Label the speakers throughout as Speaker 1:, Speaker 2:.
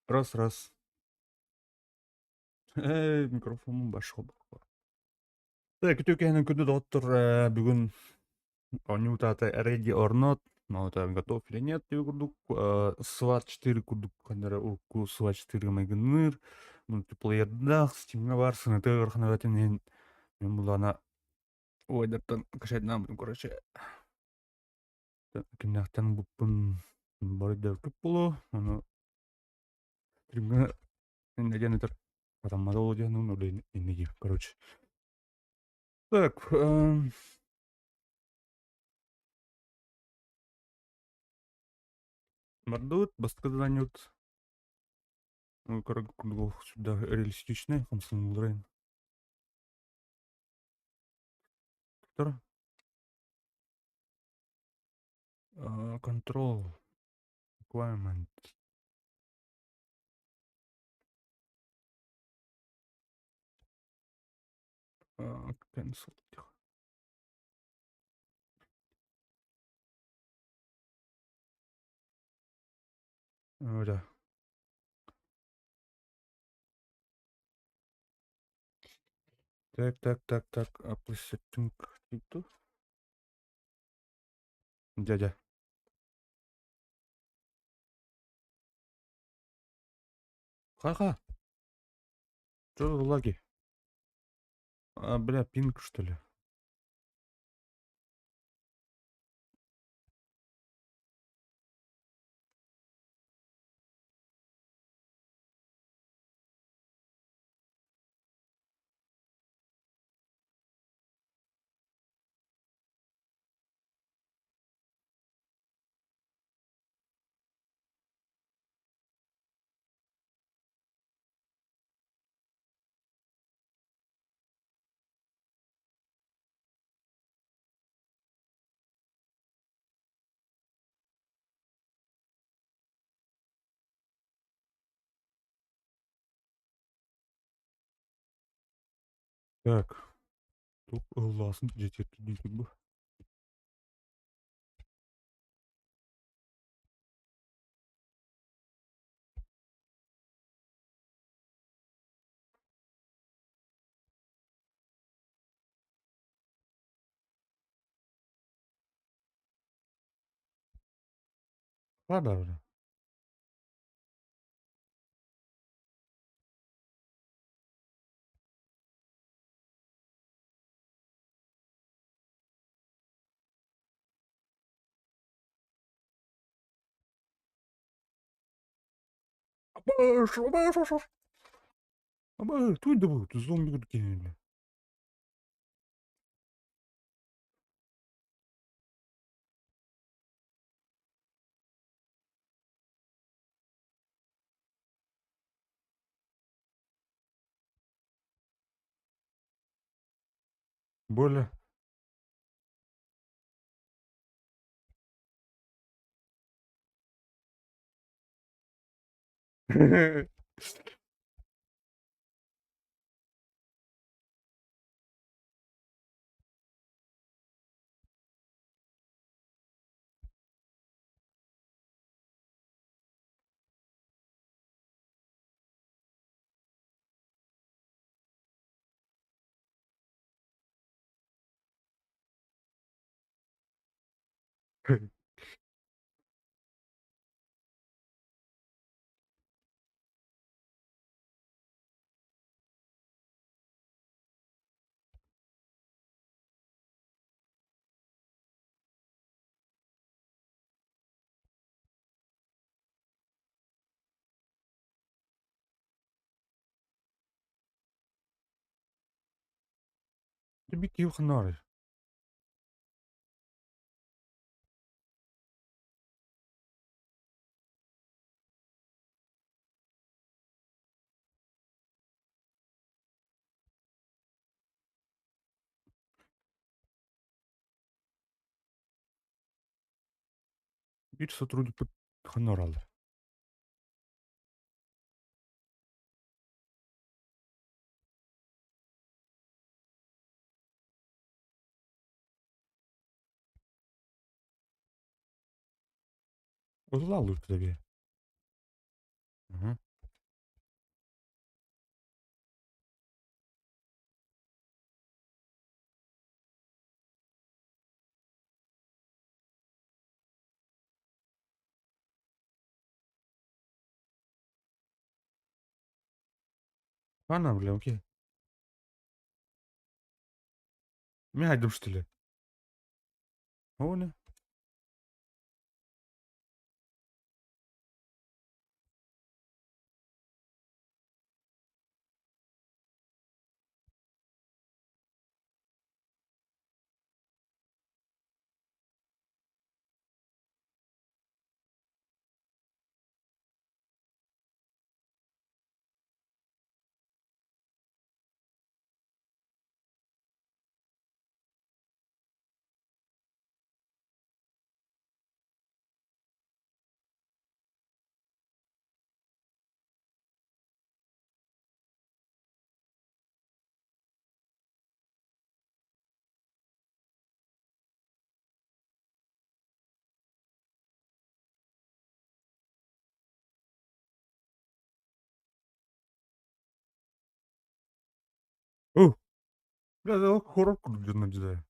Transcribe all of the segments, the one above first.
Speaker 1: Раз, раз. Микрофонum башка. Так, тюкәнең көтү доктор бүген Анютата ready or not. Ну, это готов или нет, дип курдук. SWAT 4 курдук. Кандара уку SWAT 4 мегенер. Мультиплеердах, Steam'га барсын. Это рахнаватын мен булана ойдаттан кашайт намын, короче. Киняхтан буппун барыда күп болу. Аны Steam'га наден этер. Атаммада ол дияның олай инеги, короче. Так, Мордот, Басткозанют. Ну, короче, сюда реалистичный, Хамсон Лрейн. Втор. Control. Requirement. Cancel. Да. Так. Apply setting. Itu. Дядя. Ха-ха. Что за лаги? Бля, пинг, что ли? Так. Тут ласын жететті дейсің бі. Да. Абаш. Туй да бұл, зомби күркен. Боля. Тебе кил хнары. Bir сотрудник хнар алды. Узла лучше тебе. Ага. Ана, бля, окей. Мен айдым, что ли? О, не. О, бля, да хоррор курдун, не знаю.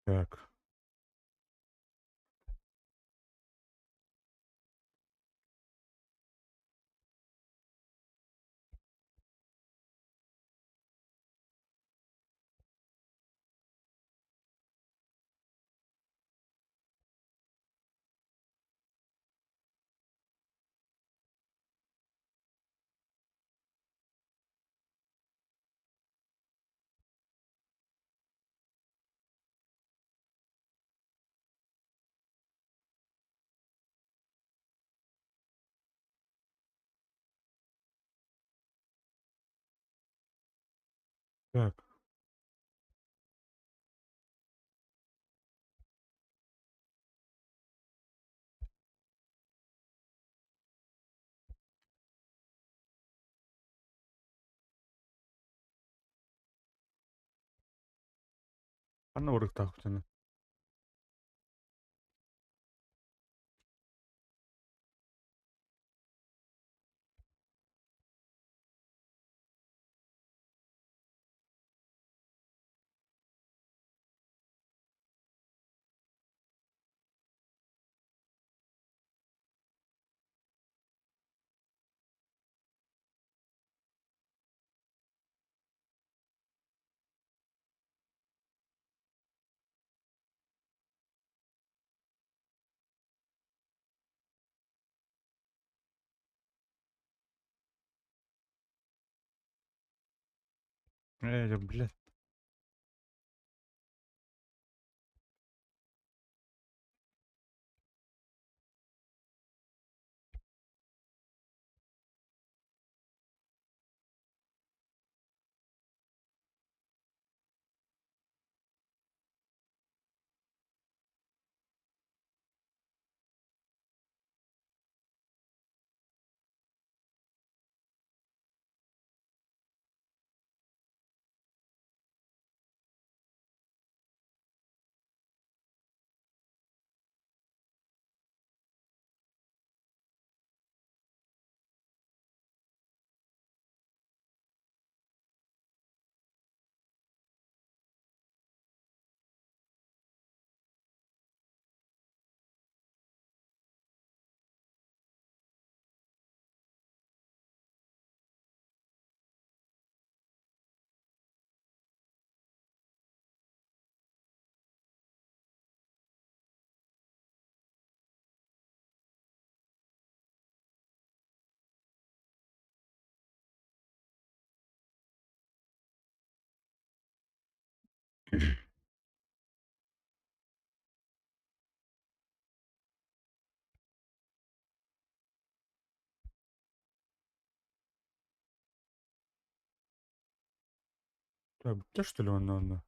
Speaker 1: Так. Так. Ана урыктак жана. Бля. Так, да что ли он?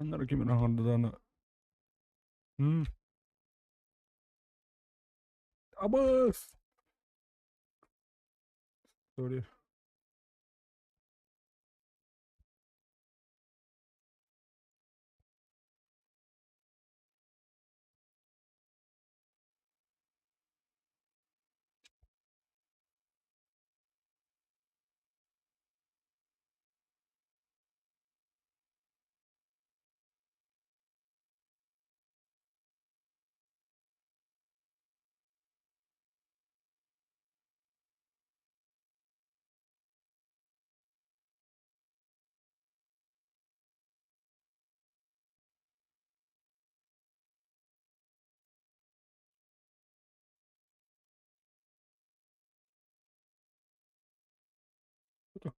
Speaker 1: Onları kimin ahırdığını. Hmm. Abbas! Sorry.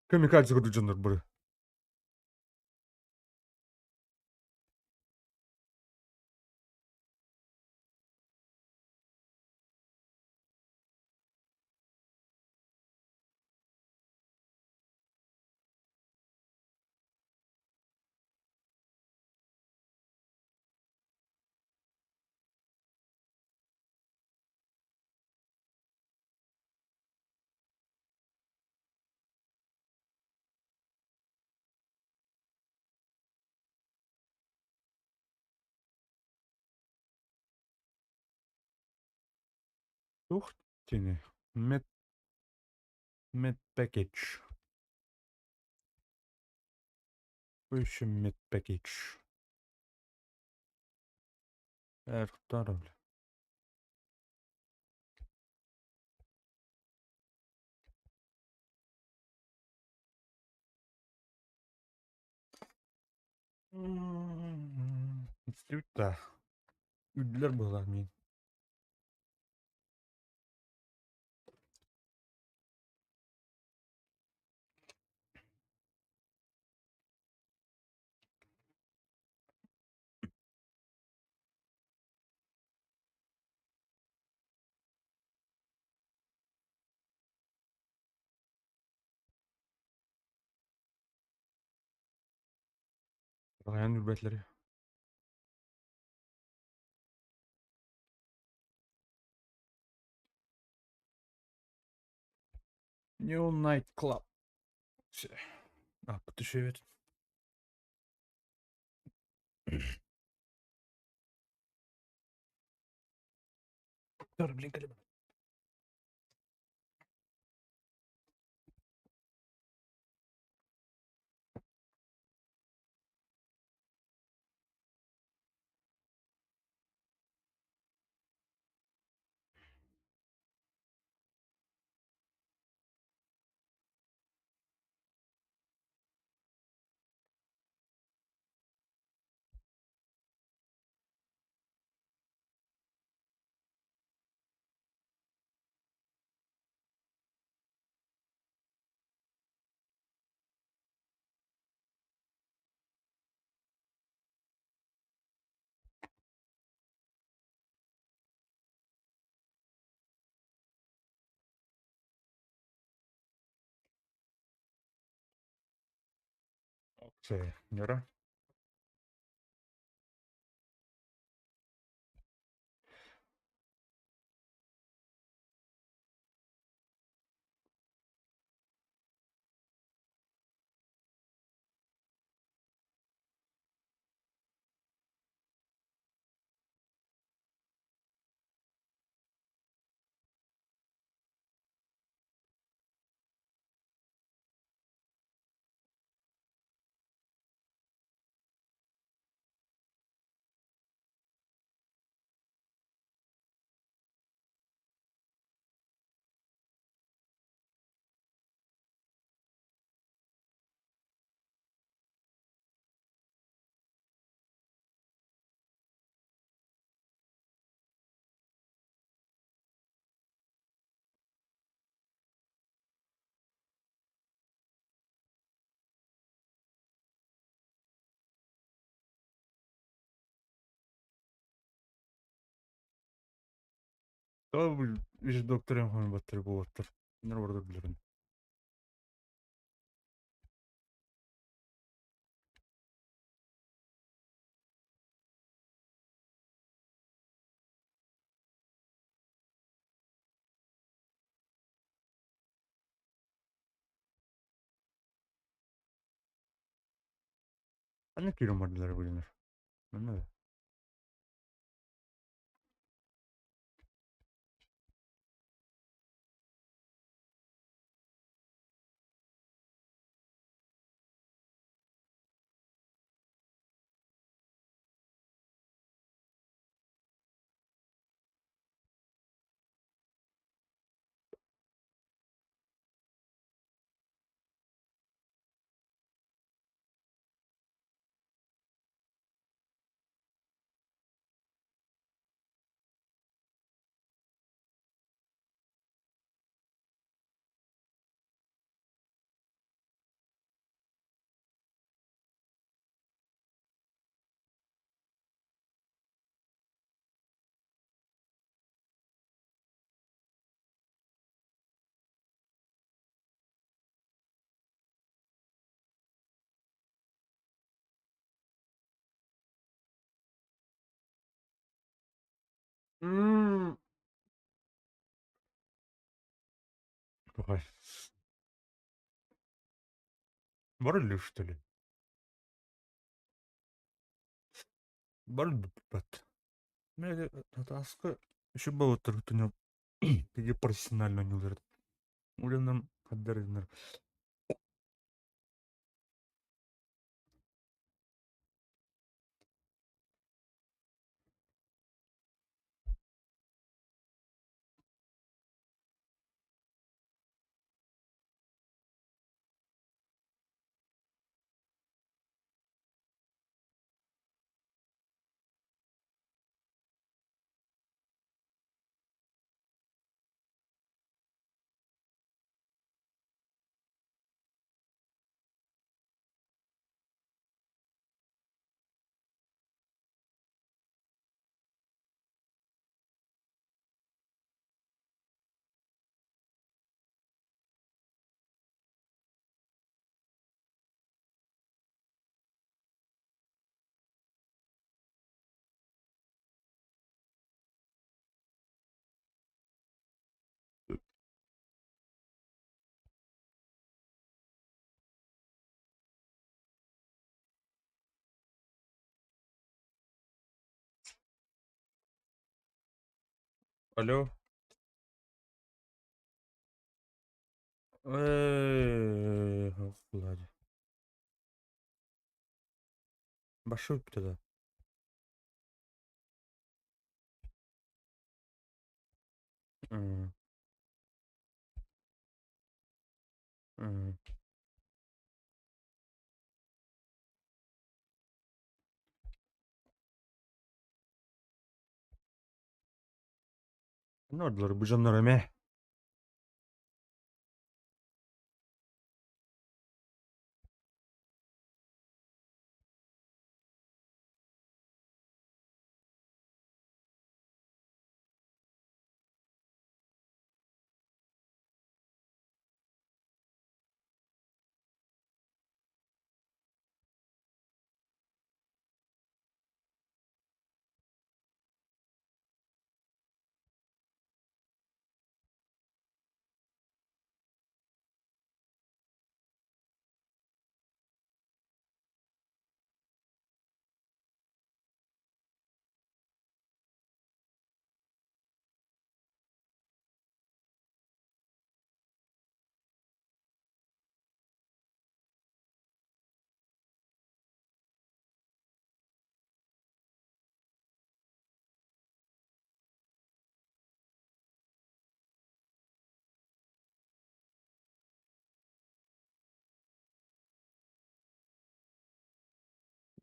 Speaker 1: Kamikaze kırıcındır buraya. Ух ты. Med, med package. Bu işin med package. Erktarol. İsteyip üdüler bular men. Ryan ürbetleri. New Night Club. Şey. Bu düşüyor. Dur blink kalem. Şey. Yara. Иш доктор юм хон баттар бу баттар. Нар бордор билэрэн. Аны киром марлар билэр. Мана. Мм. Ой. Бар ли что ли? Бар бат. Мне это аска. Еще было трудно. Иди профессионально не ударит. Уленным хаддеринер. Алло. Господи. Башы өтті да. М, м. Ne oldular bu canlar eme?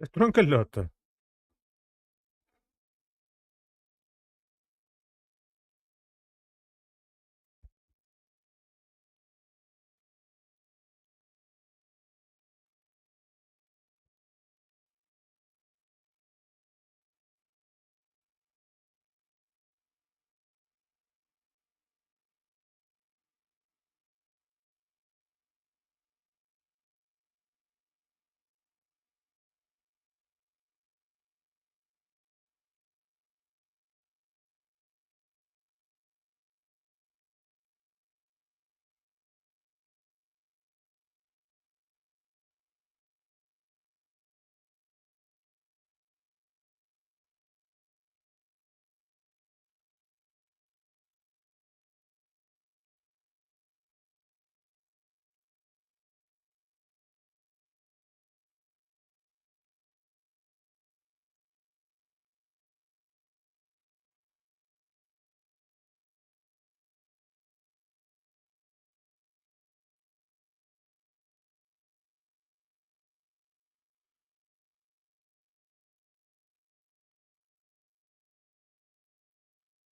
Speaker 1: Estoran kallata.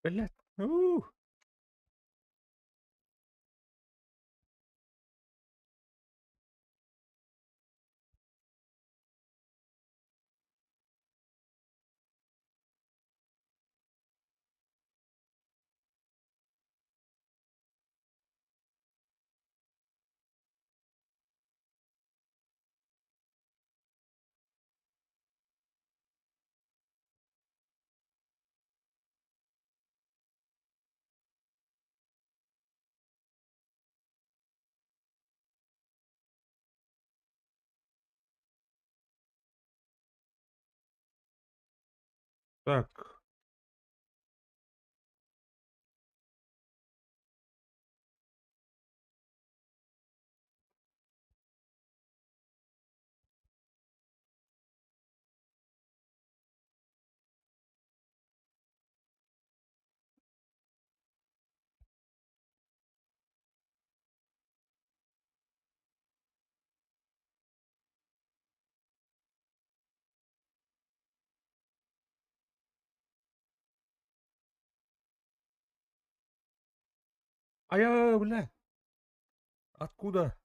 Speaker 1: Блядь. Так. Бля. Откуда?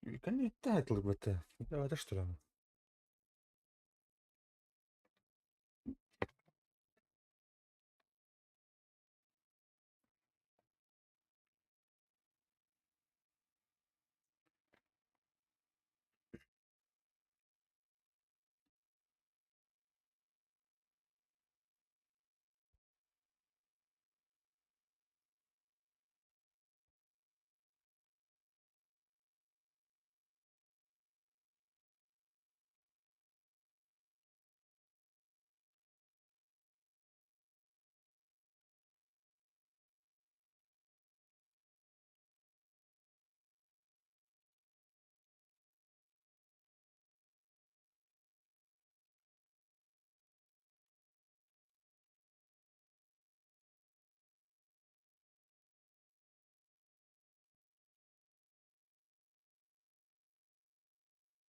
Speaker 1: Какие тайтлы это? Это что ли?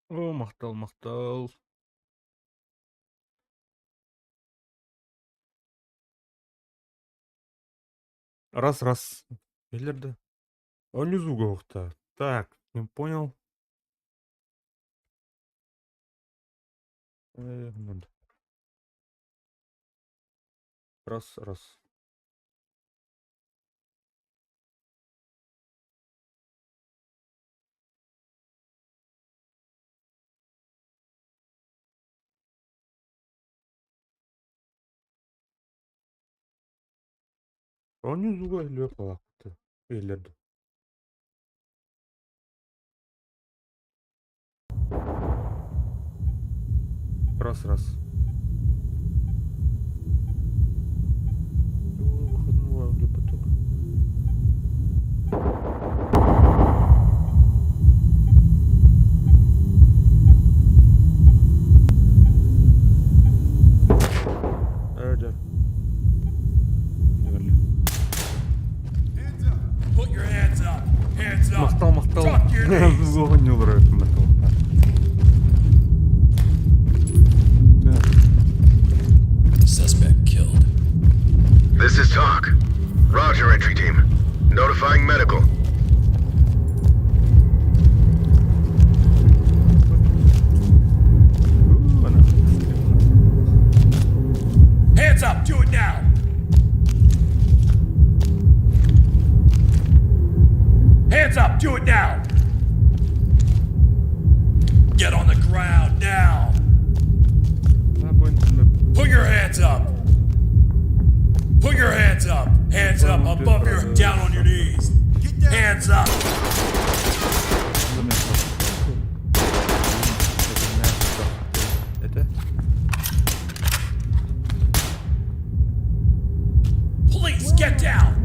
Speaker 1: О, мактал, мактал. Раз. Елерді. Внизу какого-то. Так, не понял. Надо. Раз. Внизу лепала. Елерді. Раз. Выходного аудиопотока. Да.
Speaker 2: Put your hands up. Hands up.
Speaker 1: Мактал.
Speaker 2: Drop your knees.
Speaker 1: Загонил рэп метал.
Speaker 2: Suspect killed.
Speaker 3: This is Talk. Roger, entry team. Notifying medical.
Speaker 2: Hands up. Do it now. Hands up. Do it now. Get on the ground now. Put your hands up. Put your hands up. Hands up above your down on your knees. Hands up.
Speaker 1: Это?
Speaker 2: Police, get down.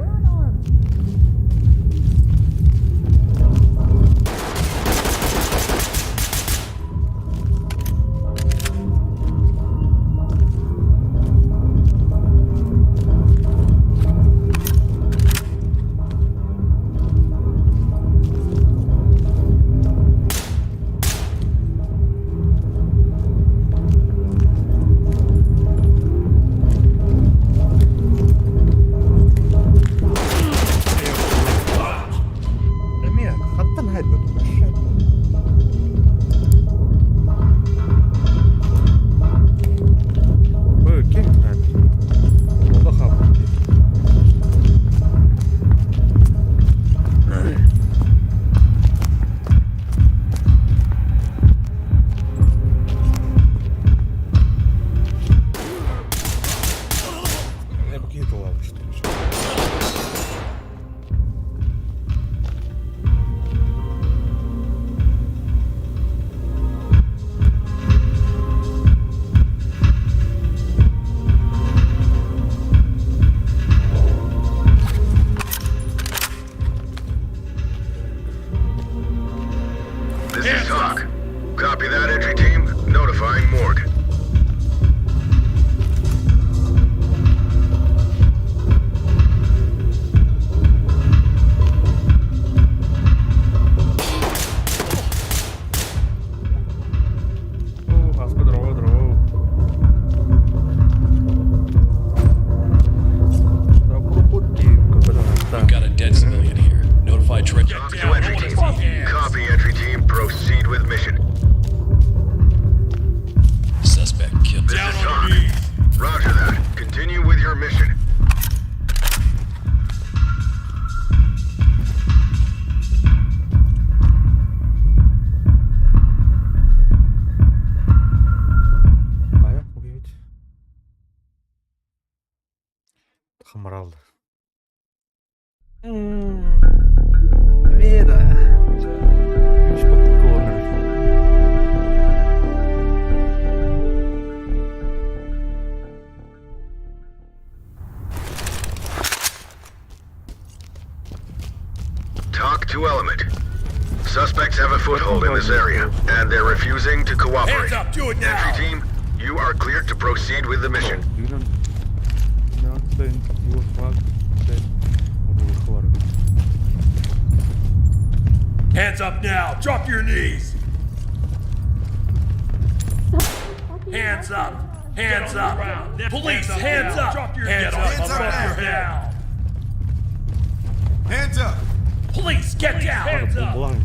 Speaker 1: Хамрал. Mira. Już popcorn.
Speaker 3: Talk to Element. Suspects have a foothold in this area, and they're refusing to cooperate.
Speaker 2: Hands up, do it
Speaker 3: Entry
Speaker 2: now!
Speaker 3: team, you are cleared to proceed with the mission.
Speaker 1: Yun. Natin yung fakten. Var.
Speaker 2: Hands up now! Drop your knees! Hands up! Hands up! Police, hands up! Drop your hands up!
Speaker 4: Hands up
Speaker 2: Drop your
Speaker 4: now.
Speaker 2: head.
Speaker 4: Hands up!
Speaker 2: Police, get down! Hands up!
Speaker 1: Bulan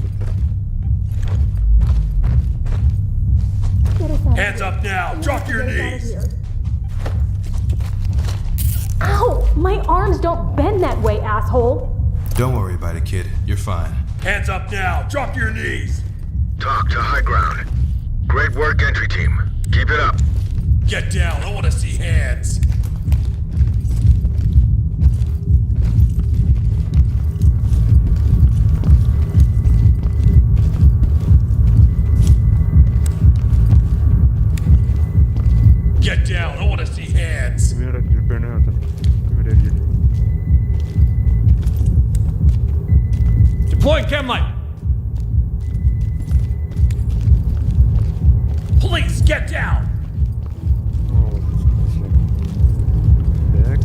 Speaker 2: Hands up now! Drop your knees!
Speaker 5: Ow! My arms don't bend that way, asshole!
Speaker 4: Don't worry about it, kid. You're fine.
Speaker 2: Hands up now! Drop your knees!
Speaker 3: Talk to high ground. Great work, entry team. Keep it up.
Speaker 2: Get down! I want to see hands! Get down! I want to see hands!
Speaker 1: Mira Terminator. Mira geliyor.
Speaker 2: Deploying chem light! Police, get down!
Speaker 1: Так.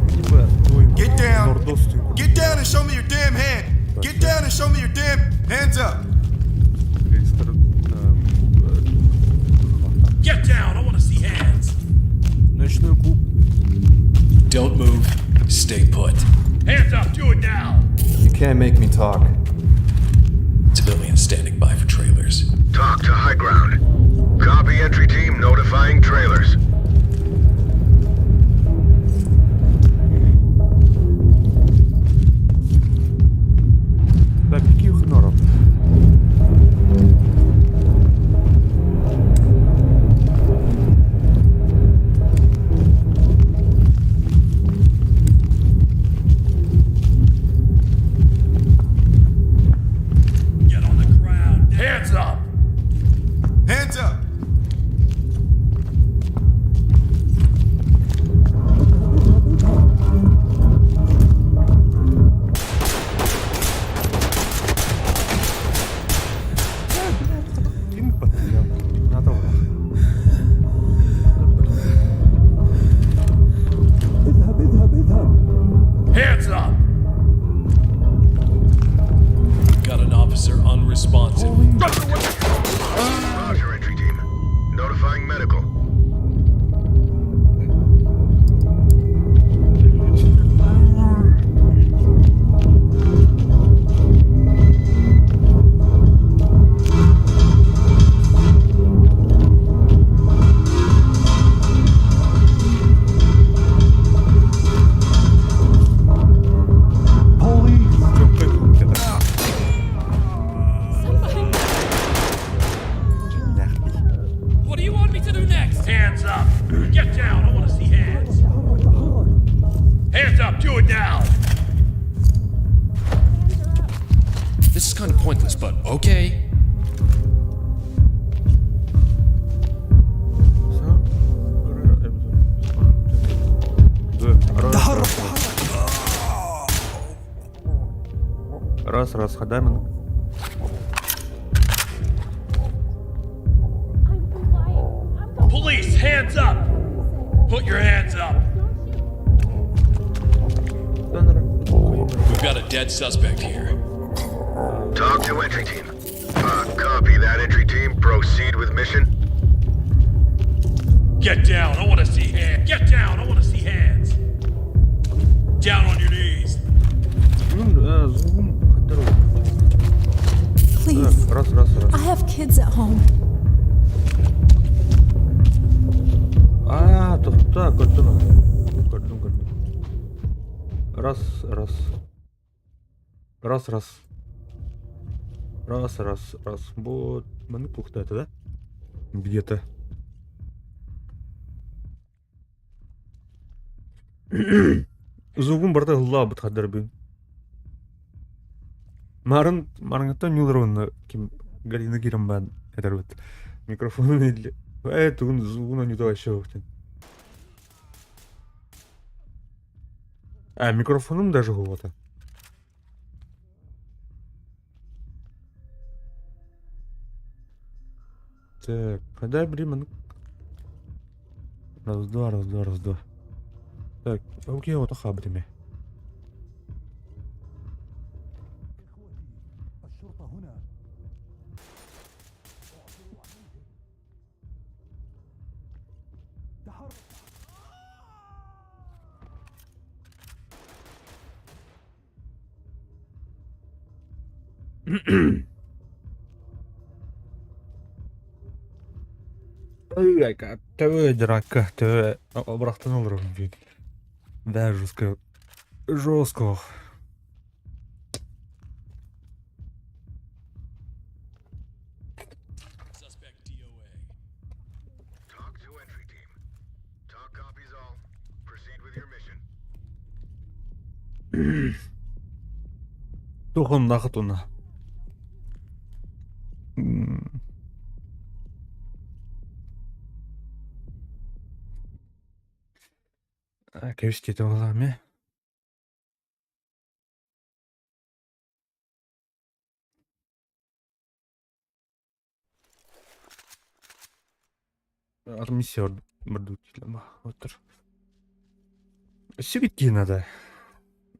Speaker 1: Типа твой
Speaker 4: Get down!
Speaker 1: нордостый.
Speaker 4: Get down and show me your damn hand! Get down and show me your damn hands up!
Speaker 2: Get down! I want to see hands!
Speaker 1: Ночной клуб.
Speaker 2: Don't move. Stay put. Hands up! Do it now!
Speaker 6: You can't make me talk.
Speaker 2: Civilians standing by for trailers.
Speaker 3: Talk to high ground. Copy, entry team, notifying trailers.
Speaker 1: Так, каких норов?
Speaker 2: Get on the ground. Hands up!
Speaker 4: Hands up!
Speaker 1: Kim patlayacağım? Nada var.
Speaker 2: Hands up! Got an officer unresponsive.
Speaker 3: Roger, entry team. Notifying medical.
Speaker 1: Çok kötü kadar.
Speaker 2: What do you want me to do next? Hands up! Get down! I want to see hands. Hands up! Do it now! This is kind of pointless, but okay.
Speaker 1: Раз, ходами.
Speaker 2: Police, hands up! Put your hands up! We've got a dead suspect here.
Speaker 3: Talk to entry team. Copy that, entry team. Proceed with mission.
Speaker 2: Get down! I want to see hands. Get down! I want to see hands. Down on your knees.
Speaker 1: Zoom.
Speaker 5: Please.
Speaker 1: Раз.
Speaker 5: I have kids at home.
Speaker 1: To'xta, ko'rdim. Раз. Bu beni to'xtatdi da. Где-то. Зугун барда хылла бут хадар бин. Марыңаттан юларынны ким Галина Киримбан эдербит. Микрофонун илли. Тугун зугун юда ашыктын. Микрофоным даже голота. Так, подай бриман. Раз-два. Так, окей, вот хабриме. Ай, тәуе драка, тәуе обрахтан алырым бит. Да, жестко. Жестко.
Speaker 2: Suspect DOA.
Speaker 3: Talk to entry team. Talk copies all. Proceed with your mission.
Speaker 1: Тухун нахатуна. Кевис кетіп алам, Миссия бардут отыр. Сөйт кейін ада.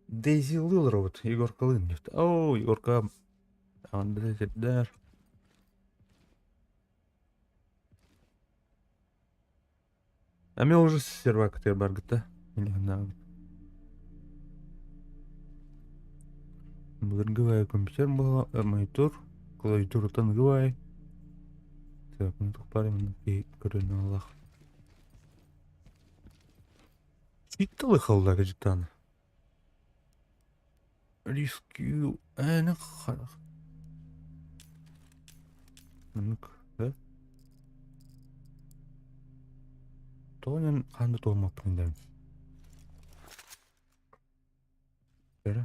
Speaker 1: Дейзи Лилер вот, Егор Калын дейді. О, Егорка. Андрездер. Мен уже сервак тер бар гыта. Бұлар гывай компьютер была, монитор, клавиатура тан гывай. Так, ну тут парим и көрін Аллах. Сөйттілі қалда кәжеттан. Rescue, әні қарақ. Мүнік, да? Тоғын қанды тоғымап бірінден. Бәрі.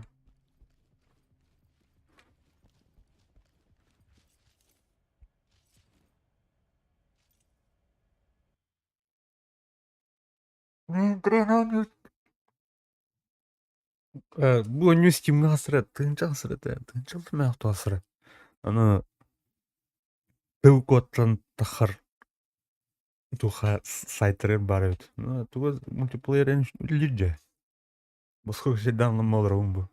Speaker 1: Бұл не стимға асырады, тыңча асырады, тыңча мәқті асырады. Аны тылкоттан тақыр туха сайттары бар өт. Туға мультиплеерен лиджа. Басқа көшеден анламалырауым бұл.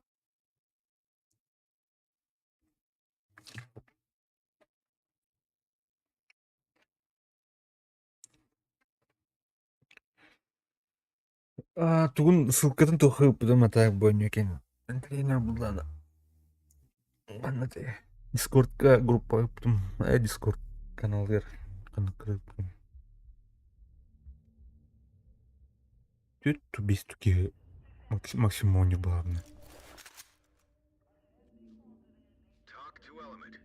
Speaker 1: Тугун ссылкатын тухы бұдан атақ бойын екен. Тренер бұлдан. Аннаты. Дискордқа группа өптім. Дискорд каналдар. Қанықырып. Түт бес түке максимум не бағына.
Speaker 3: Talk to element.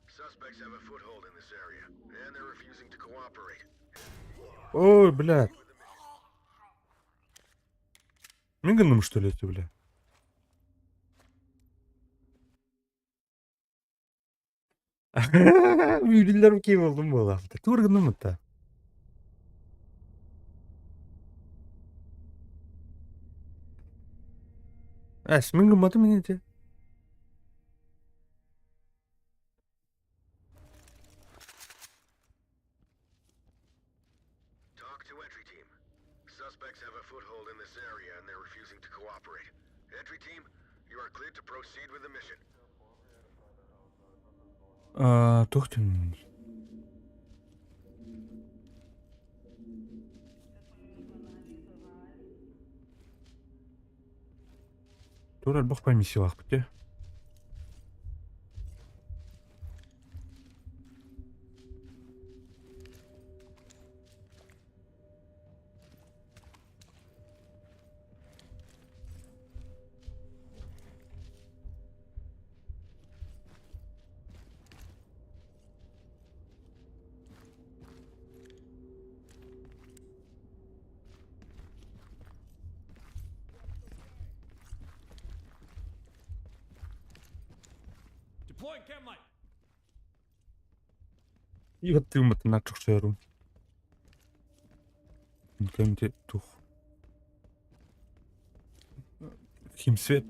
Speaker 3: Suspects have a foothold in this area, and they're refusing to cooperate.
Speaker 1: Ой, блядь. Мен гынным, что ли, эти, бля? Үйділерім кей болдым бол алды. Тур гынным ұтта. Мен гынматы мен ете.
Speaker 3: Talk to entry team. Suspects have a foothold in this area, and they're refusing to cooperate. Entry team, you are cleared to proceed with the mission.
Speaker 1: Тоқтым. Тур әлбақ пәймі силақ біте.
Speaker 2: Deploying chem light.
Speaker 1: Ihåttiumat natsukseurum. Käynti tuh. Himsvet.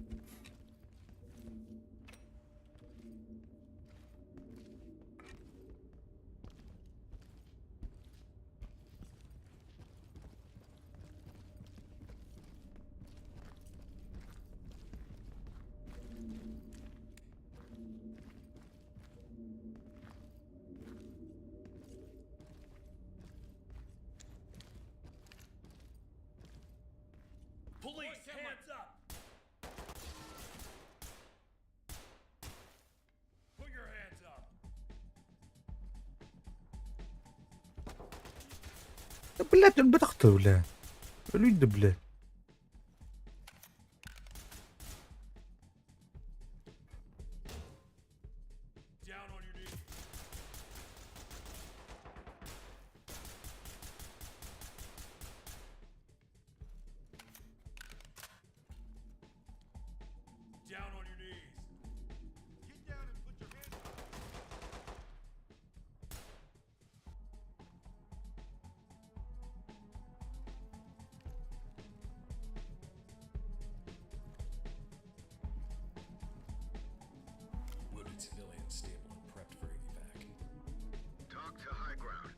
Speaker 2: Police, hands up. Put your hands up.
Speaker 1: Блядь, он бытахты, бля. Люди, бля.
Speaker 2: Down on your knees. Down on your knees.
Speaker 4: Get down and put your hands up.
Speaker 2: Wounded civilians stable and prepped for evac.
Speaker 3: Talk to high ground.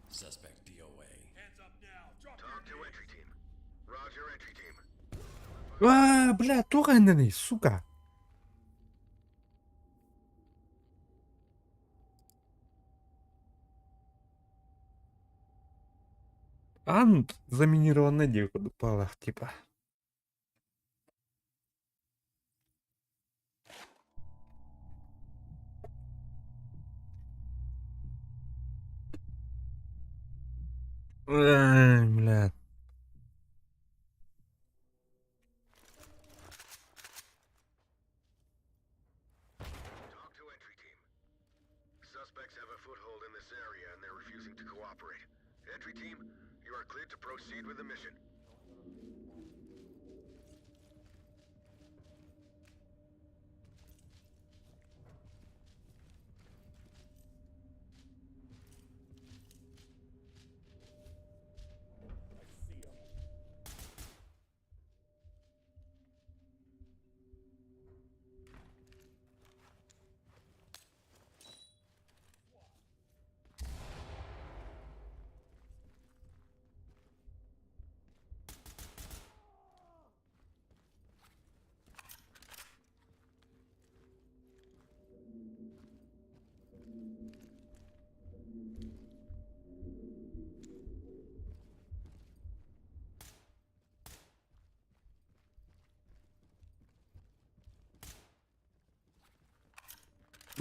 Speaker 2: Suspect DOA. Hands up now. Drop
Speaker 3: Talk to entry team. Roger, entry team.
Speaker 1: Бля, тура индени, сука. Ант заминированная девка упала, типа. Ай, бля.
Speaker 3: Talk to entry team. Suspects have a foothold in this area and they're refusing to cooperate. Entry team, you are cleared to proceed with the mission.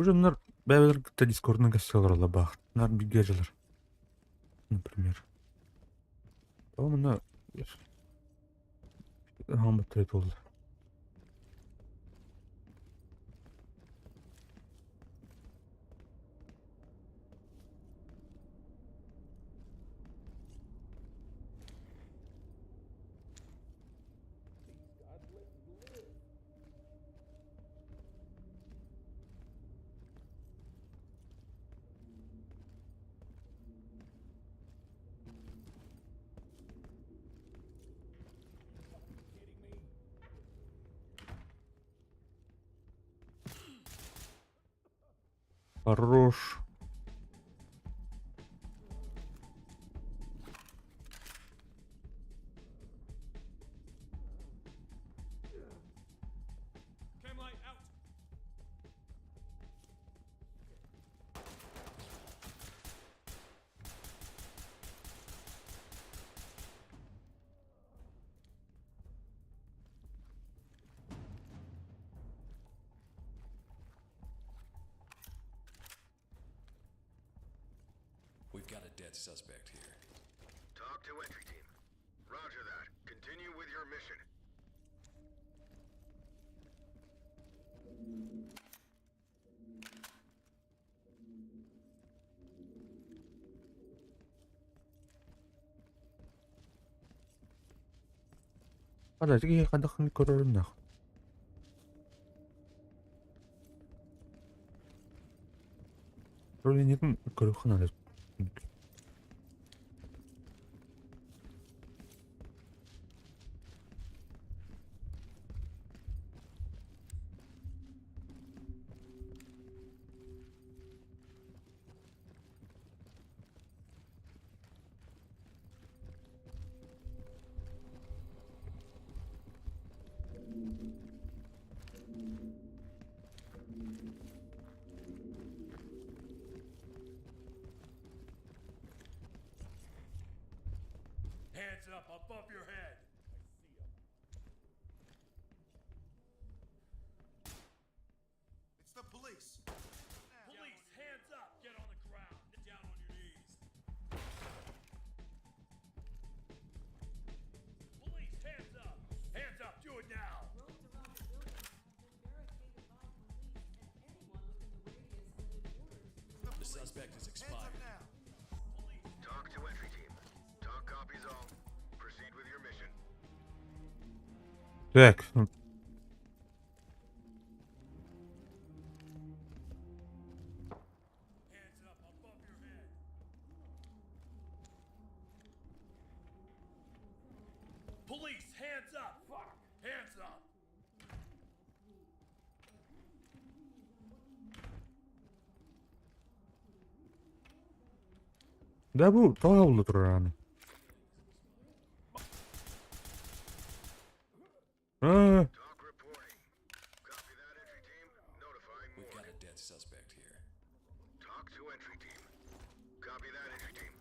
Speaker 1: Уже нар бәбелер кітті дискордына кәсселер ола бағыт. Нар бігежілер. Например. О, мына... Хамбы трейд oldu. Хорош.
Speaker 2: Chem light out. We've got a dead suspect here.
Speaker 3: Talk to entry team. Roger that. Continue with your mission.
Speaker 1: هذا تيجي قد دخل الكرة النخ. رولين يكون الكرة خنا.
Speaker 2: Hands up above your head.
Speaker 4: It's the police.
Speaker 2: Police, hands up. Get on the ground. Down on your knees. Police, hands up. Hands up. Do it now. The suspect is
Speaker 4: Hands
Speaker 2: expired.
Speaker 4: up now.
Speaker 3: Talk to entry team. Talk copies all. Proceed with your mission.
Speaker 1: Так.
Speaker 2: Hands up above your head. Police, hands up. Fuck. Hands up.
Speaker 1: ده bu tavludur yani. Ha,
Speaker 3: Talk reporting. Copy that, entry team. Notifying
Speaker 2: We've got
Speaker 3: morgue.
Speaker 2: a dead suspect here.
Speaker 3: Talk to entry team. Copy that, entry team.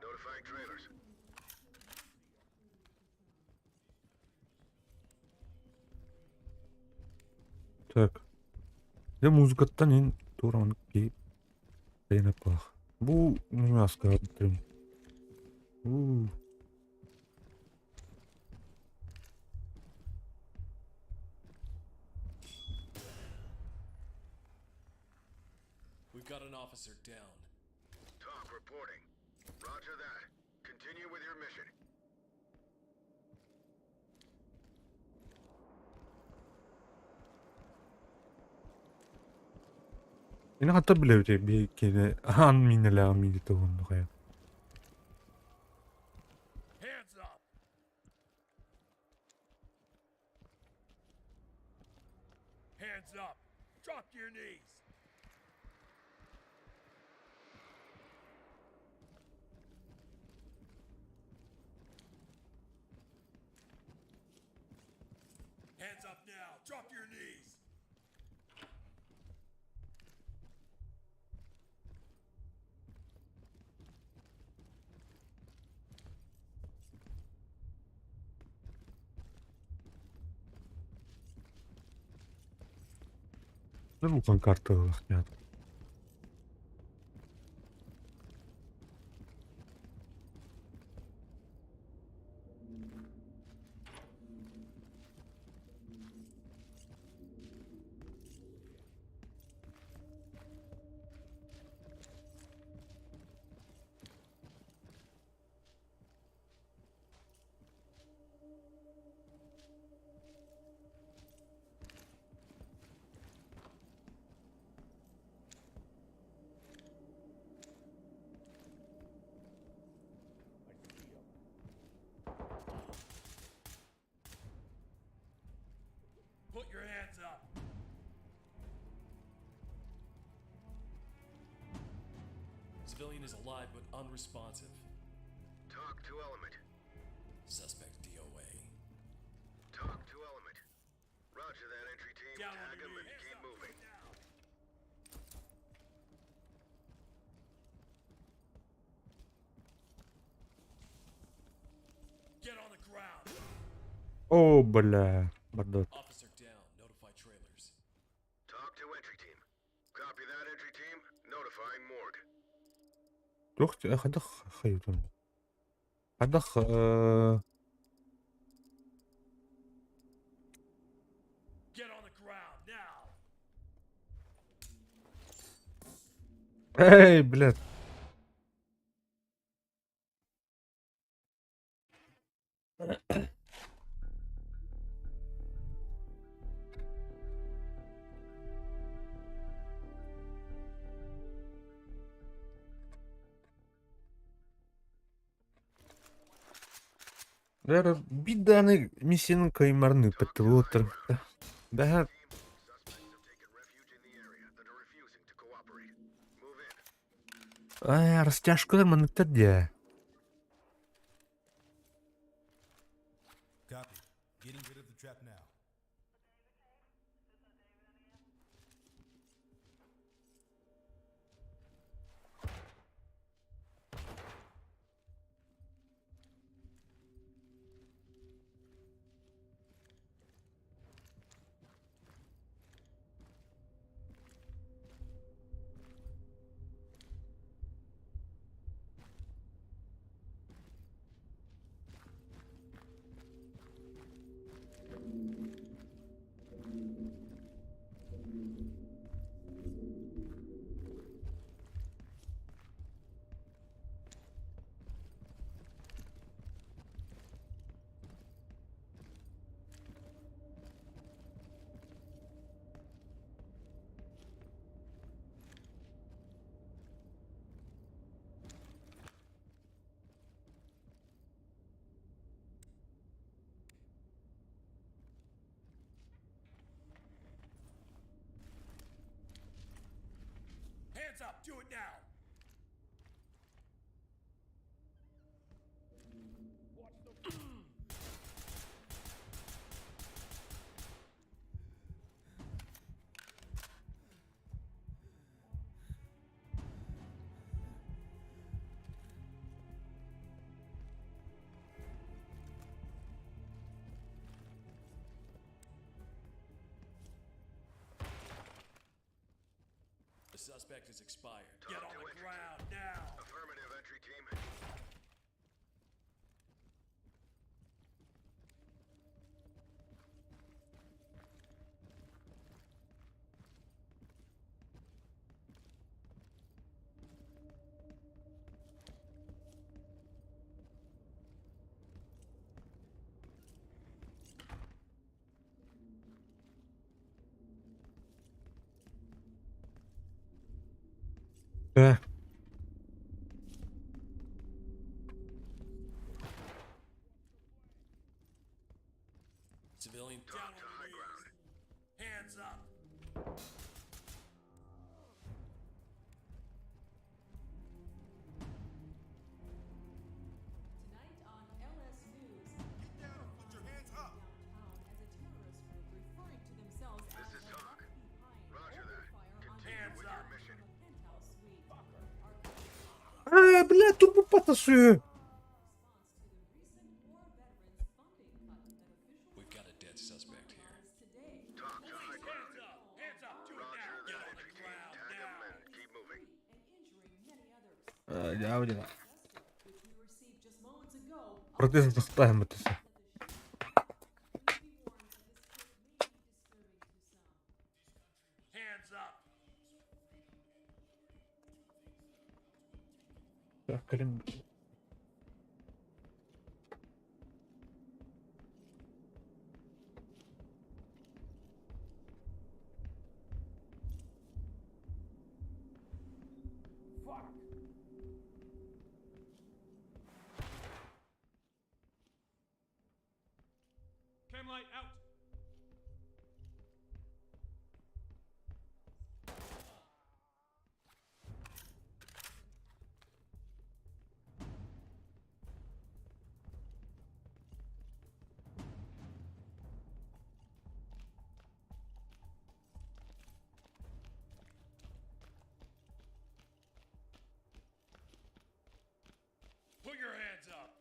Speaker 3: Notifying trailers.
Speaker 1: tak. Ya muzikattan en doğru ki beğenip bak. Bu ne asker bitirim.
Speaker 2: We've got an officer down.
Speaker 3: Talk reporting. Roger that. Continue with your mission.
Speaker 1: Ini hatta bile bir kere an minela miydi tavuğunu kaya.
Speaker 2: Hands up. Hands up. Drop to your knees. Hands up now. Drop to your knees.
Speaker 1: Ne bu pankartı ya.
Speaker 2: Put your hands up. Civilian is alive but unresponsive.
Speaker 3: Talk to element.
Speaker 2: Suspect DOA.
Speaker 3: Talk to element. Roger that, entry team.
Speaker 2: Down on
Speaker 3: Tag
Speaker 2: your
Speaker 3: him and
Speaker 2: knees.
Speaker 3: keep moving.
Speaker 2: Get on the ground.
Speaker 1: Oh bala. Bardot.
Speaker 2: Officer down. Notify trailers.
Speaker 3: Talk to entry team. Copy that, entry team. Notifying morgue.
Speaker 1: Çok خدخ خيطون. خدخ
Speaker 2: Get on the ground now.
Speaker 1: Hey بلاد. Bir tane misyanın kayınlarını öpetti bu oturumda. Daha
Speaker 3: Suspects have taken refuge in the area and are refusing to cooperate. Move in.
Speaker 1: растяжкалар манытат ya.
Speaker 4: Copy. Getting rid of the trap now.
Speaker 2: Hands up! Do it now! The suspect is expired. Get on the ground now!
Speaker 3: Affirmative, entry team.
Speaker 1: Eh,
Speaker 2: Civilian down on the ground. Hands up!
Speaker 6: Tonight on LS News,
Speaker 4: Get down. Put your hands up.
Speaker 6: downtown as a terrorist group referring to themselves as
Speaker 3: This is
Speaker 6: the
Speaker 3: Talk.
Speaker 6: Left Behind
Speaker 3: Roger that.
Speaker 6: opened fire on
Speaker 3: Continue with your mission.
Speaker 6: a penthouse suite. Our
Speaker 1: Бля, турбо патасıyor.
Speaker 6: response to the recent war veterans funding cut that officials
Speaker 2: We've got a dead suspect here.
Speaker 6: announced today.
Speaker 3: Talk to high ground.
Speaker 2: Hands up! Hands up! Do it
Speaker 3: Roger
Speaker 2: now! Get
Speaker 3: that,
Speaker 2: on the
Speaker 3: entry team.
Speaker 2: ground
Speaker 3: Tag them
Speaker 2: now!
Speaker 3: and keep moving.
Speaker 6: And injuring many others.
Speaker 1: Ya öyle lan.
Speaker 6: Justice, which we received just moments ago,
Speaker 1: Протез доставим это все.
Speaker 6: that the shooting. Please be warned that this clip may be disturbing to some.
Speaker 2: Hands up!
Speaker 1: Ya kalem.
Speaker 2: Camlight out! Put your hands up!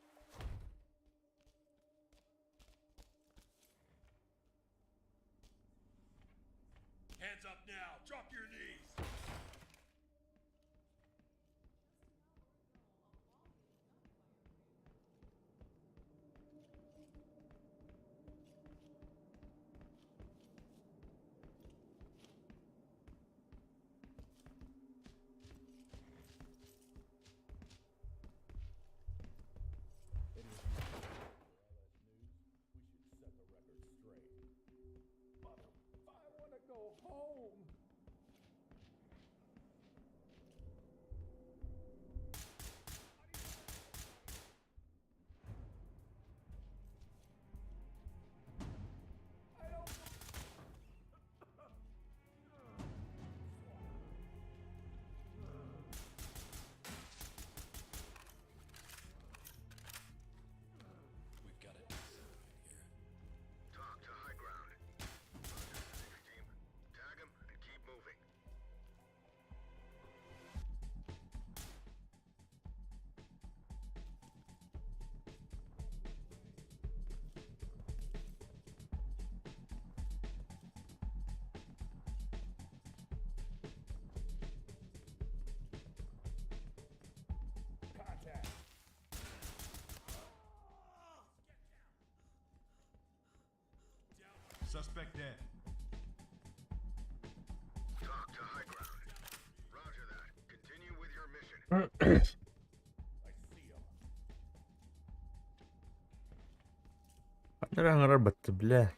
Speaker 2: Hands up now! Drop your knees!
Speaker 4: Suspect dead.
Speaker 3: Talk to high ground. Roger that. Continue with your mission.
Speaker 1: أنا ربط بالله.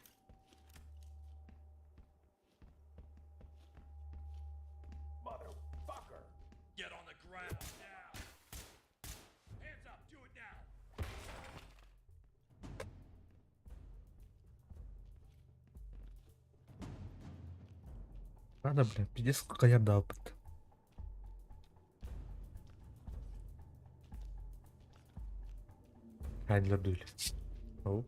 Speaker 2: Get on the ground now. Hands up. Do it now.
Speaker 1: Надо, бля, пиздец, сколько я дал. Хайдлер дуэль. Оу.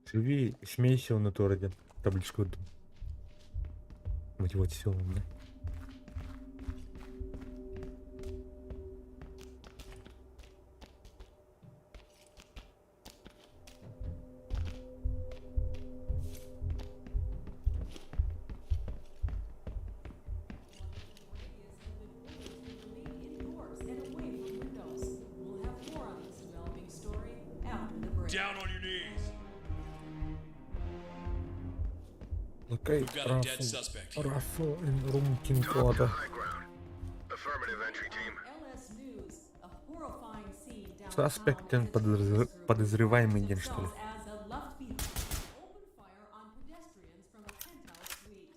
Speaker 1: Живи, смейся в натуре, один. Табличку дум. Мотивационно.
Speaker 6: Indoors and away from windows. We'll have more on this developing story after the break.
Speaker 2: Down on your knees.
Speaker 1: Окей,
Speaker 2: We've got a dead suspect here.
Speaker 1: Рафо, Румкин
Speaker 3: Talk to
Speaker 1: кода.
Speaker 3: high ground. Affirmative entry team.
Speaker 6: LS News, a horrifying scene downtown
Speaker 1: Suspect and
Speaker 6: as a
Speaker 1: подозреваемый день, что ли?
Speaker 6: themselves as a left behind. Open fire on pedestrians from a penthouse suite.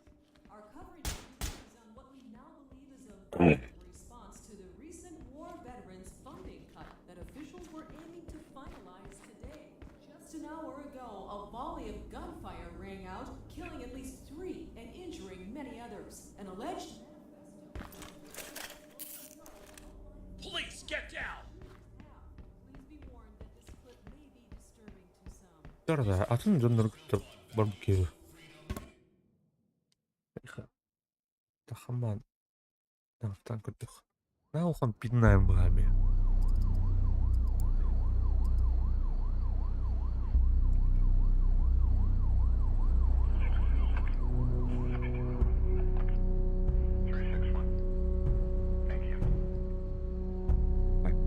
Speaker 6: Our coverage focuses on what we now believe is a violent response to the recent war veterans funding cut that officials were aiming to finalize today. Just an hour ago, a volley of gunfire rang out, killing at least 3 and injuring many others. An alleged
Speaker 2: Police, get down.
Speaker 6: Please be warned that this clip may be disturbing to some.
Speaker 1: Дорога, а ты не барбекю. Тахаман. Там кутых. На ухан пиднаем бгами.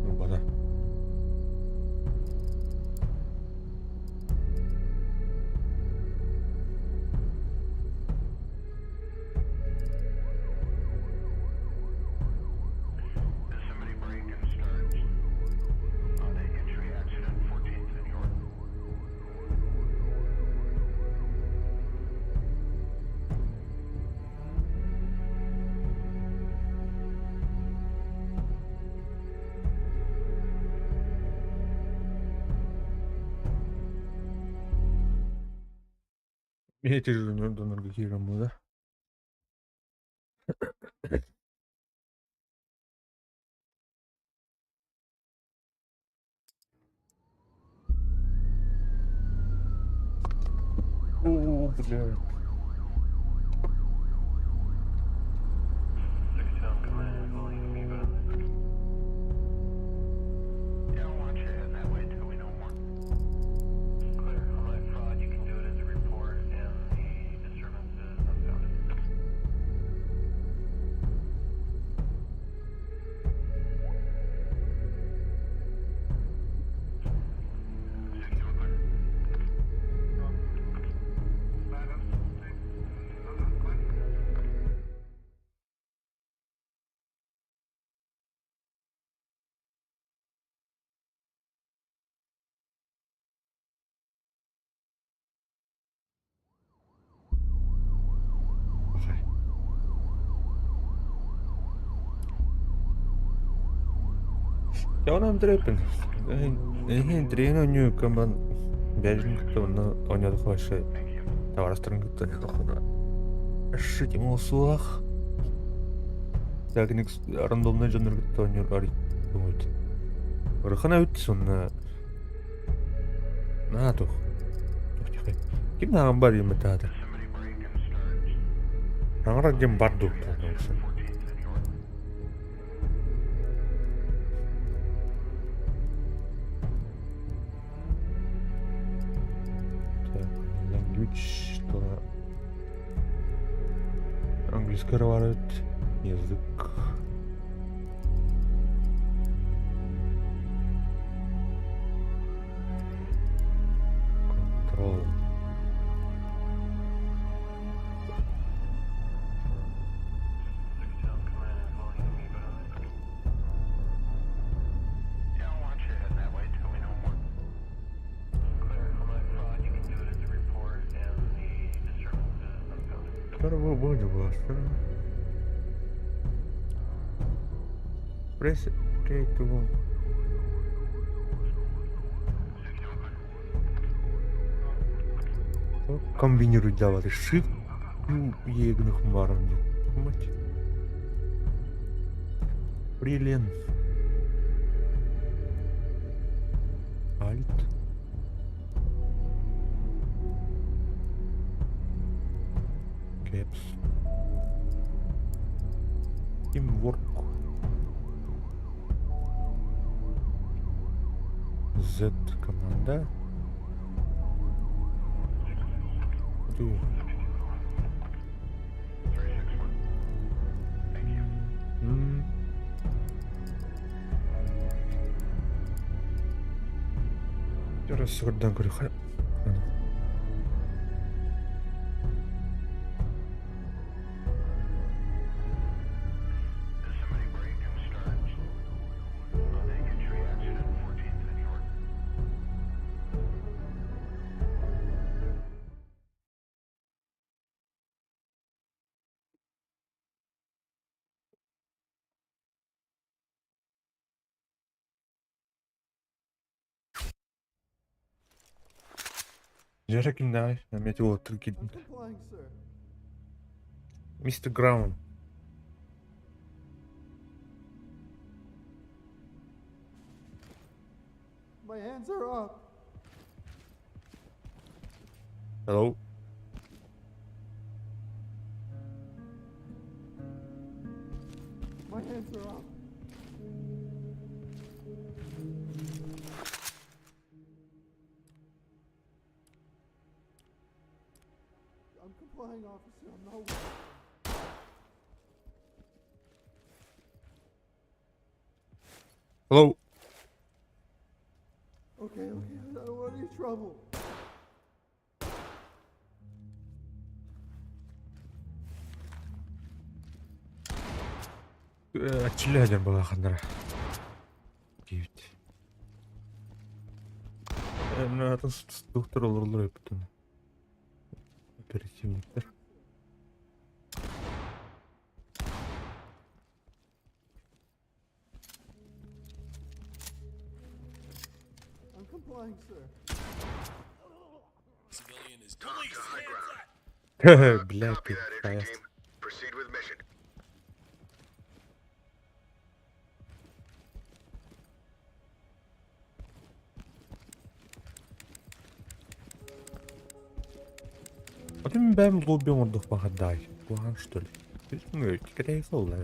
Speaker 1: Ну, вода.
Speaker 3: Did somebody break and start on a entry accident, 14th and York?
Speaker 1: Эти же донорги хираму, да? О, бля.
Speaker 3: Yeah, I want you heading that way till we know more. Clear. Online fraud, you can do it as a report, and the disturbance is unfounded. Signal clear.
Speaker 1: Ja onam trepen. Трен оню камбан бяжин кытты онядык башы таварастырын кытты онядык. Шить ему суах. Так ник рандомный жанр кытты оню арит. Вот. Рахана үтті сонна. На тух. Ким наган бар ема таадыр. Аңара кем бар дук. Language, что английский говорит, язык. Control. Здорово, Бодя, здорово. Press K to go. Комбинируй давай. Shift егных марами. Мать. Brilliant. Alt. Caps. Teamwork. Z команда. Раз сюда говорю, Жарекин дай, на меня его трюки. Мистер Граун.
Speaker 4: My hands are up.
Speaker 1: Hello.
Speaker 4: My hands are up. I'm complying, officer. I'm not.
Speaker 1: Hello.
Speaker 4: Okay, I don't want any trouble.
Speaker 1: Отчилядер была хандра. Это доктор олорлор бүтүн. Оперативниктер.
Speaker 4: I'm complying, sir.
Speaker 2: Civilian is police. Hands up.
Speaker 1: Блядь,
Speaker 3: Copy that, entry
Speaker 1: фаст.
Speaker 3: team. Proceed with mission.
Speaker 1: Вот им бэм лоббим отдых погадай. План что ли? Ну, тикай солдат.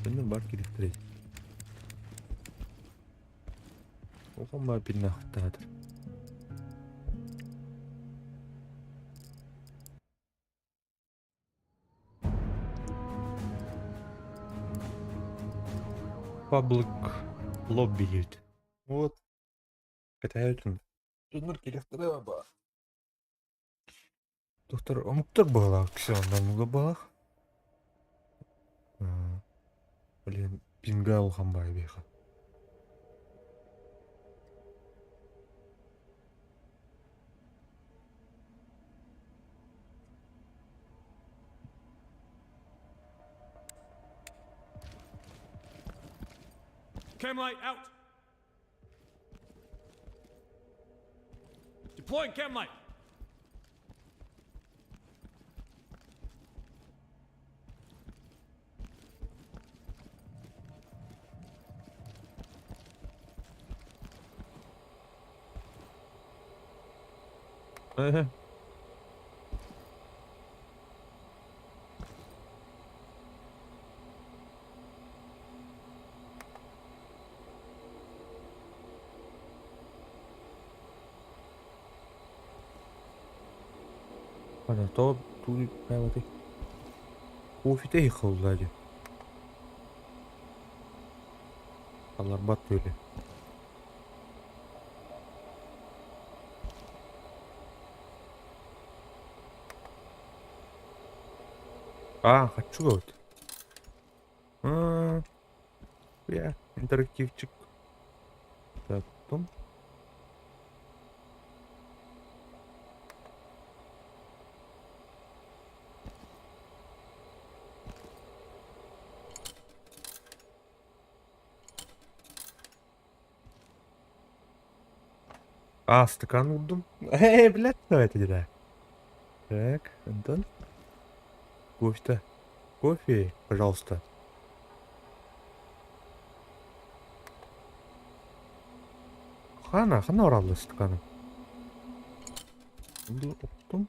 Speaker 1: Бэм барки лифтрей. Оған ба bir нахтадыр. Public lobby дейді. Вот. Катаютын. Жөнір келектірі ба. Доктор, ұмықтыр бағалақ, кісі андармыға бағақ. Блин, пинга алған бай бейға.
Speaker 2: Chem light out. Deploying chem light.
Speaker 1: Ana to тут hayvati. Кофе yıkıldı. Алар бат öyle. Хочу вот. Я интерактивчик. Так, потом. Стакан вurdum. Блядь, давайте деда. Так, Антон. Кофе-то. Кофе, пожалуйста. Хана оралды стаканым. Оптым.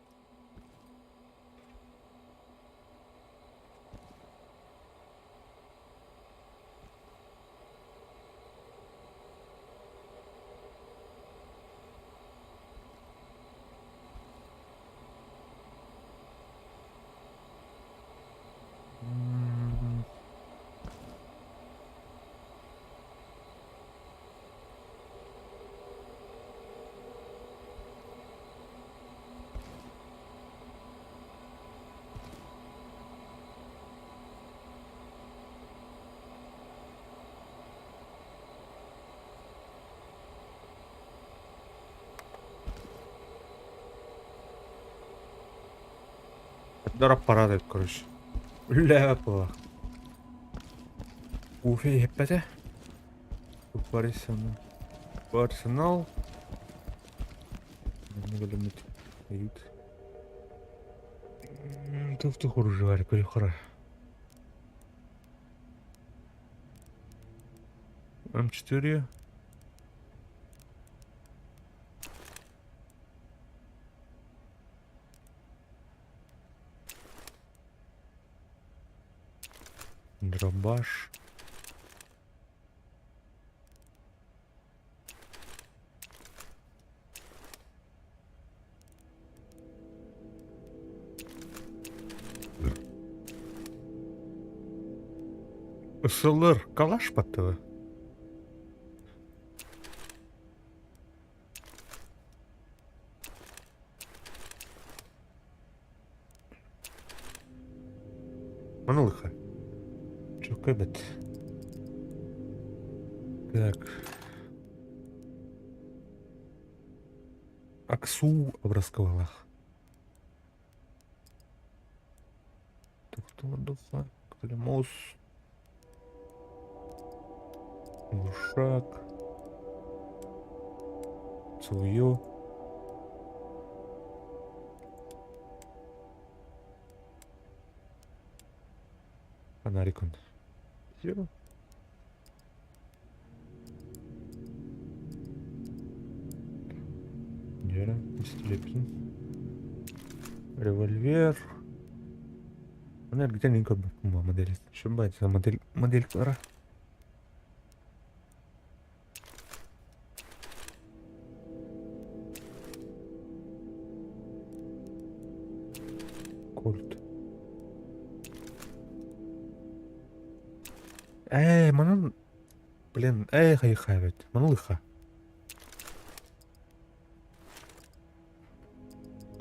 Speaker 1: Дорап парады, короче. Ляпа. Кофе еппете. Арсенал. Не білемін. Ют. Туфты хуржевали, перехора. М4. Дробаш. СЛР калаш паттыбы? Манылыха. Чё, кэбет? Так. Аксу образковала. Туфтуадуфа. Клемос. Ушак. Цуё. Фонарикон. Всё. Дера. Пистолет. Револьвер. Она где не как бы модель. Что бать за модель Клара? Кольт. Манан. Блин, хайхавит. Манлыха.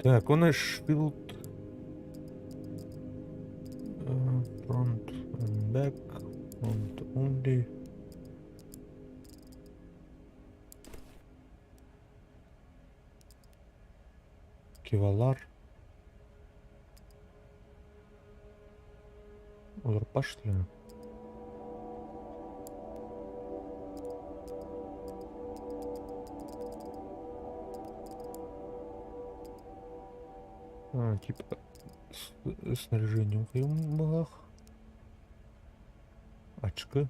Speaker 1: Так, он шпилд. Front and back. Front only. Кевалар. Олар пошли. Типа снаряжение в юмах. Очки.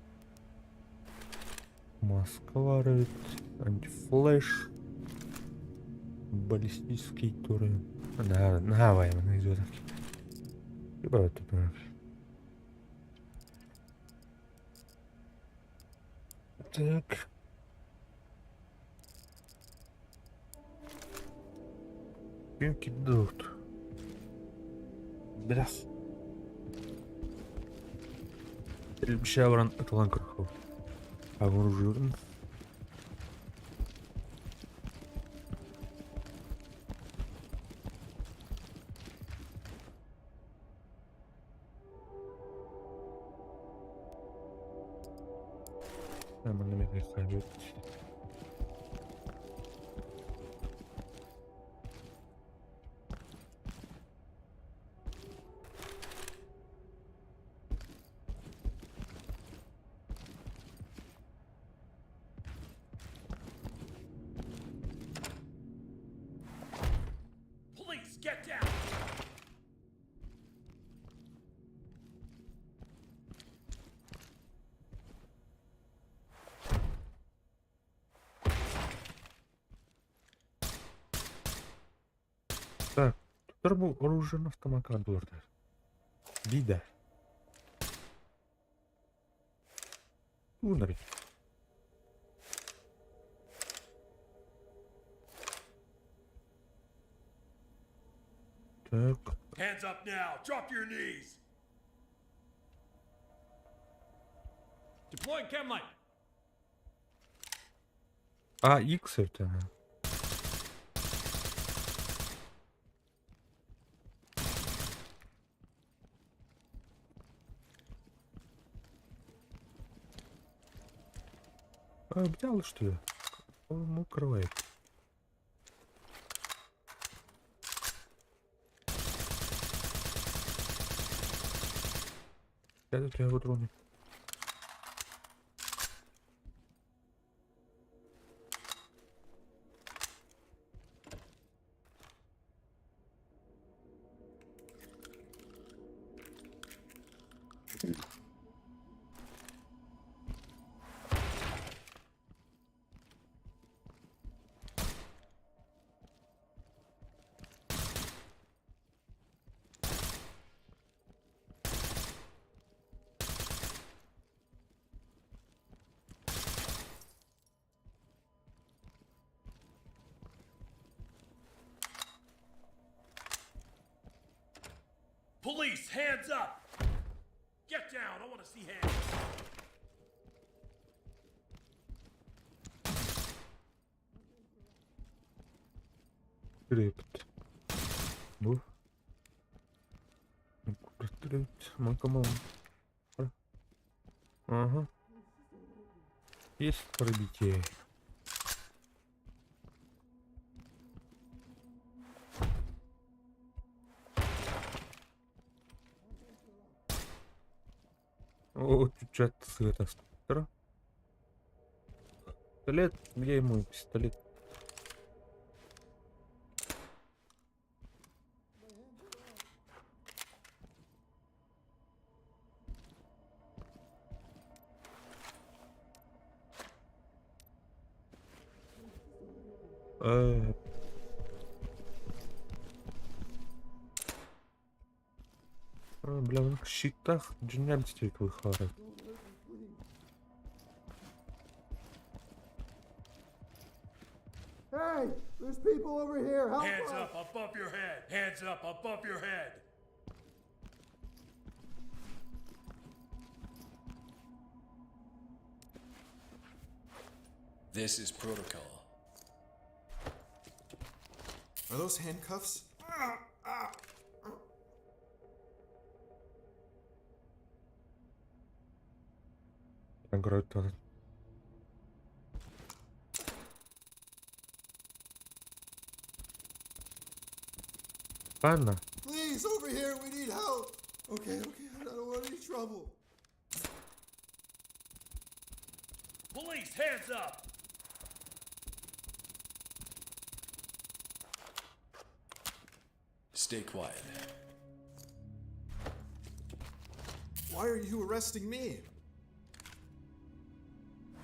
Speaker 1: Маска варит. Антифлеш. Баллистический турель. Да, давай, мы идет. Либо вот тут. Так. Пинки дут. Блях. Шавран атылан кырхау. Вооружен. Нормально меня ходит.
Speaker 2: Police, get down!
Speaker 1: Так, тут был оружен автомат Дорда. Бида. Унари. Так.
Speaker 2: Hands up now! Drop your knees! Deploying chem light!
Speaker 1: А, X это. А, взял что ли? Он укрывает. Я тут его трону.
Speaker 2: Police, hands up! Get down, I want to see hands.
Speaker 1: Крепт. Ну. Куда стрелять? Макамон. Ага. Есть пробитие. О, чуть-чуть с этого стара. Пистолет, где мой пистолет? Бля, в них щитах джиняльстик выхватывает.
Speaker 4: Hey, there's people over here. Help
Speaker 2: Hands
Speaker 4: us.
Speaker 2: up above your head! Hands up above your head!
Speaker 7: This is protocol.
Speaker 4: Are those handcuffs?
Speaker 1: Наград тоже. Ладно.
Speaker 4: Please, over here, we need help. Okay, I don't want any trouble.
Speaker 2: Police, hands up! stay quiet.
Speaker 4: Why are you arresting me?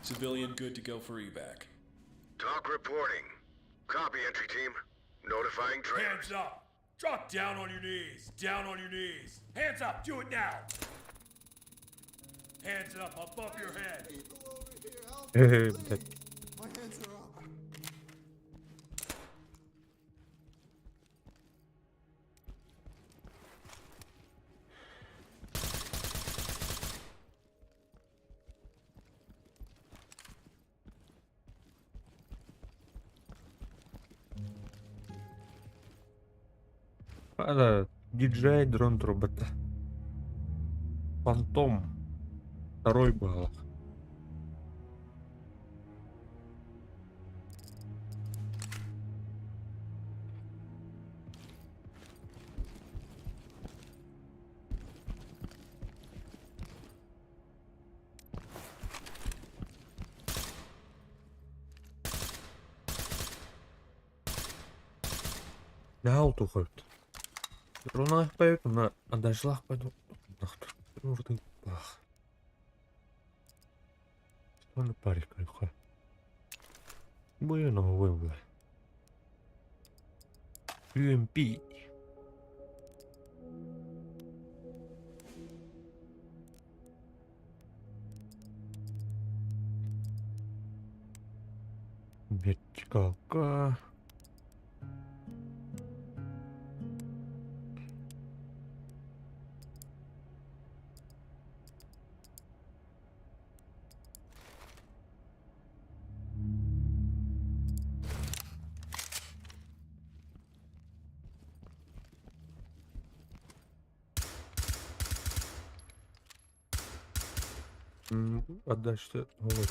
Speaker 2: Civilian good to go for evac.
Speaker 3: Talk reporting. Copy, entry team. Notifying trailers.
Speaker 2: Hands up! Drop down on your knees! Down on your knees! Hands up! Do it now! Hands up above your head!
Speaker 4: People over here, help me,
Speaker 1: Bir
Speaker 4: please.
Speaker 1: dakika.
Speaker 4: My hands are up.
Speaker 1: Это диджей дрон робота. Фантом. Второй был. Яа тухайд. Рунах байв на дашлах байв. Нахтар. Урдын бах. Стон парик айха. Bueno, bueno. UMP. Метчика. Отдача. Вот.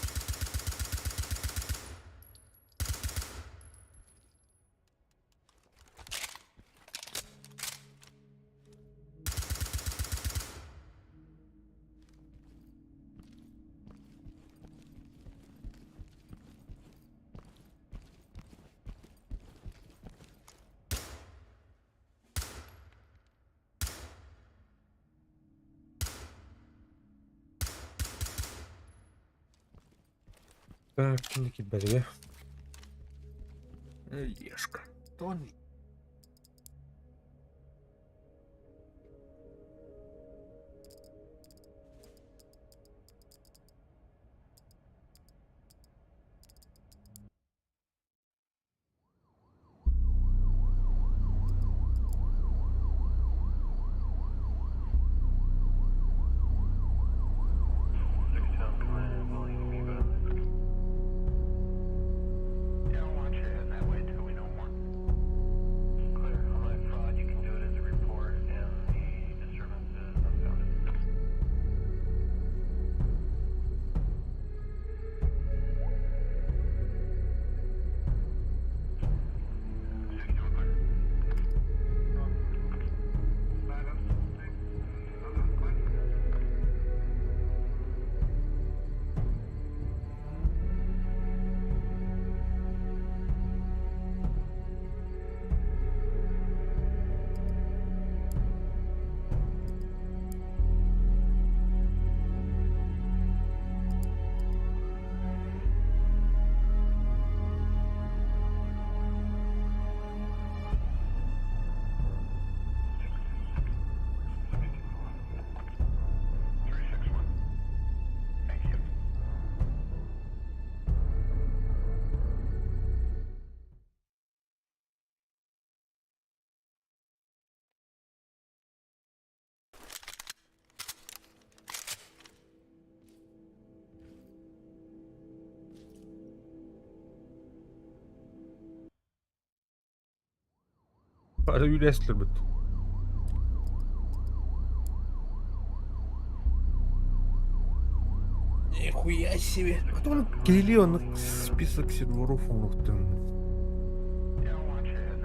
Speaker 1: Так, киники бәлге. Ешка. Тони. Hadi üresler bit. Нихуя себе. Потом гелионный список серверов унуктым.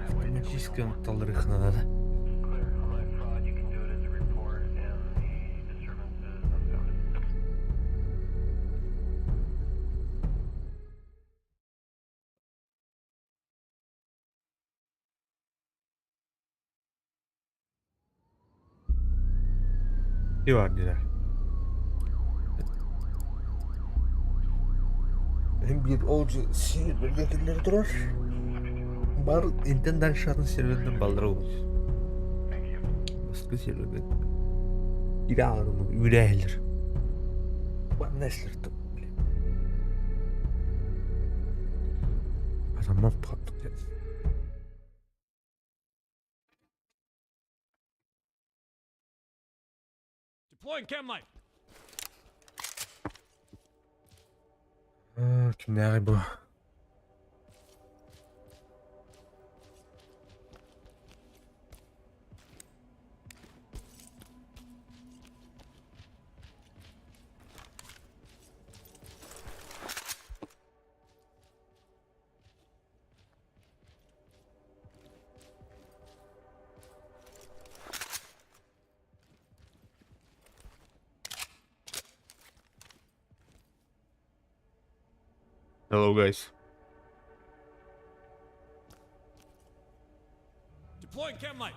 Speaker 1: Автоматически талрых надо. İyi var diye. Hem bir olcu serverlerdekiler durar. Бар интернет дальше серверден балдыра olur. Başka serverden. İri ağrımı, yüreğilir. Ben ne eslerdim? Adamlar patladı.
Speaker 2: Deploying chem light.
Speaker 1: Kimler bu? Hello guys.
Speaker 2: Deploying chem light.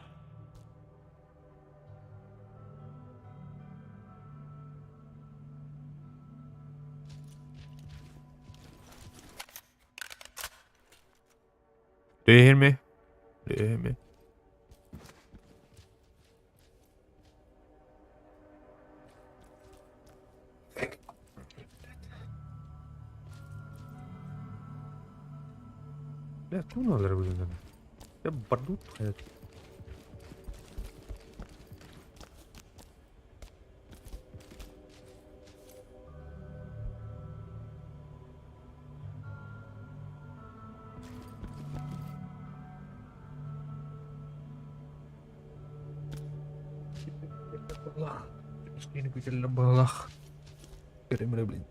Speaker 1: Do you hear me? Do you hear me? Ya tu ne olur bu yüzden? Ya bardut hayat. Allah. Ini gue jalan balak. Kira mana beli?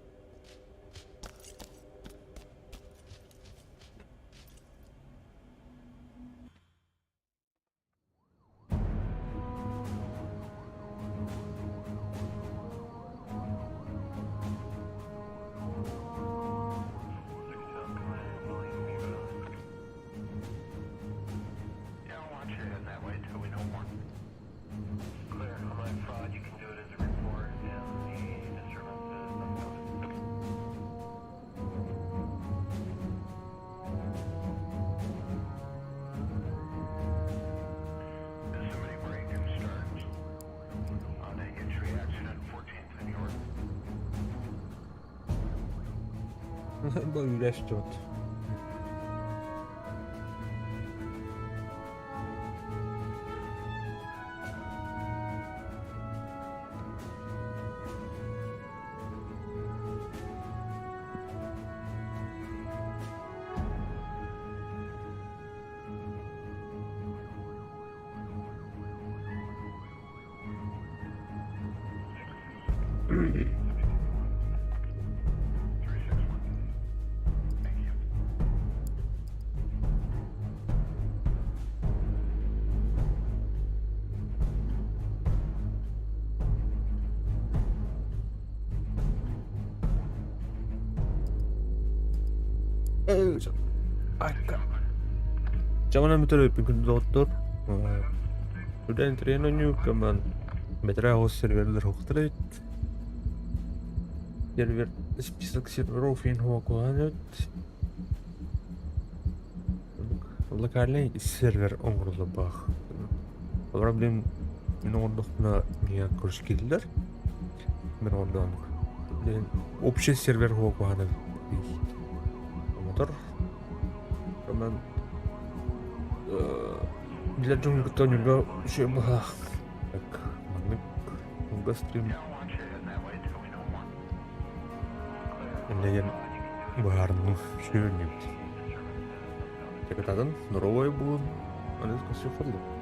Speaker 3: Yeah, I want you to head that way till we know more. Clear. Collect fraud. You can do it as a report and the disturbances. Did somebody break and start on a entry accident 14th and York?
Speaker 1: Bu restaurant. Jangan betul pikir doktor. Sudah entreno juga man. Betra host server hooked. Server список серверов инфо куанет. Локальный сервер оңгырлы бах. Олар билем мен ордохна не курс килдер. Мен ордан. Общий сервер куанет. Мотор. Cuman bila dong kita juga siapa magnet nggak stream ini yang baharnu sih nih. Cekatan, norawai bun, ada kasih follow.